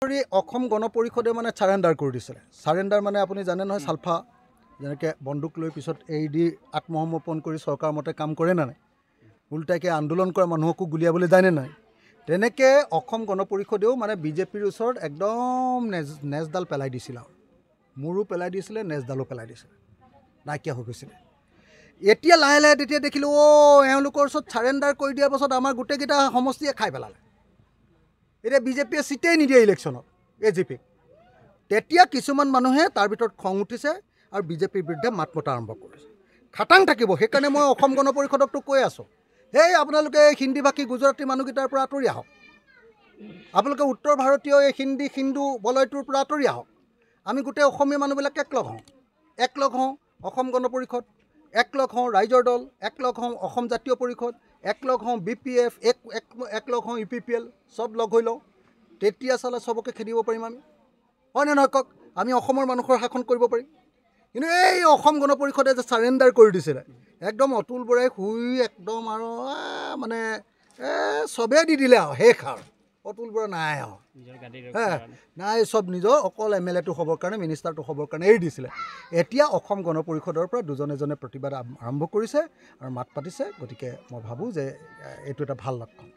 অসম গণ পৰিষদে মানে চাৰেণ্ডাৰ কৰি দিছিলে। চাৰেণ্ডাৰ মানে আপুনি জানে নহয়, চালফা যেনেকৈ বন্দুক লৈ পিছত এৰি দি আত্মসমৰ্পণ কৰি চৰকাৰ মতে কাম কৰে নে নাই, উল্টাইকে আন্দোলন কৰা মানুহকো গুলিয়াবলৈ যায়নে নাই, তেনেকৈ অসম গণ পৰিষদেও মানে বিজেপিৰ ওচৰত একদম নেজডাল পেলাই দিছিল আৰু মূৰো পেলাই দিছিলে, নেজডালো পেলাই দিছিলে, নাইকিয়া হৈ গৈছিলে। এতিয়া লাহে লাহে তেতিয়া দেখিলোঁ এওঁলোকৰ ওচৰত চাৰেণ্ডাৰ কৰি দিয়াৰ পাছত আমাৰ গোটেইকেইটা সমষ্টিয়ে খাই পেলালে। এতিয়া বিজেপিয়ে চিটেই নিদিয়ে ইলেকশ্যনত AGPক। তেতিয়া কিছুমান মানুহে তাৰ ভিতৰত খং উঠিছে আৰু বিজেপিৰ বিৰুদ্ধে মাত মতা আৰম্ভ কৰিছে। খাটাং থাকিব। সেইকাৰণে মই অসম গণ পৰিষদকতো কৈ আছোঁ, সেই আপোনালোকে হিন্দী ভাষী গুজৰাটী মানুহকেইটাৰ পৰা আঁতৰি আহক, আপোনালোকে উত্তৰ ভাৰতীয় এই হিন্দু বলয়টোৰ পৰা আঁতৰি আহক। আমি গোটেই অসমীয়া মানুহবিলাক একলগ হওঁ অসম গণ পৰিষদ, একলগ হওঁ ৰাইজৰ দল, একলগ হওঁ অসম জাতীয় পৰিষদ, একলগ হওঁ BPF, একলগ হওঁ UPPL, চব লগ হৈ লওঁ। তেতিয়া চালে চবকে খেদিব পাৰিম আমি, হয়নে নহয় কওক? আমি অসমৰ মানুহৰ শাসন কৰিব পাৰিম। কিন্তু এই অসম গণ পৰিষদে যে চাৰেণ্ডাৰ কৰি দিছিলে, একদম অতুল বৰাই শুই একদম আৰু মানে চবেই দি দিলে আৰু শেষ আৰু অতুল বৰা নাই আৰু নাই, চব নিজৰ অকল MLAটো হ'বৰ কাৰণে, মিনিষ্টাৰটো হ'বৰ কাৰণে এৰি দিছিলে। এতিয়া অসম গণ পৰিষদৰ পৰা দুজনে এজনে প্ৰতিবাদ আৰম্ভ কৰিছে আৰু মাত পাতিছে। গতিকে মই ভাবোঁ যে এইটো এটা ভাল লক্ষণ।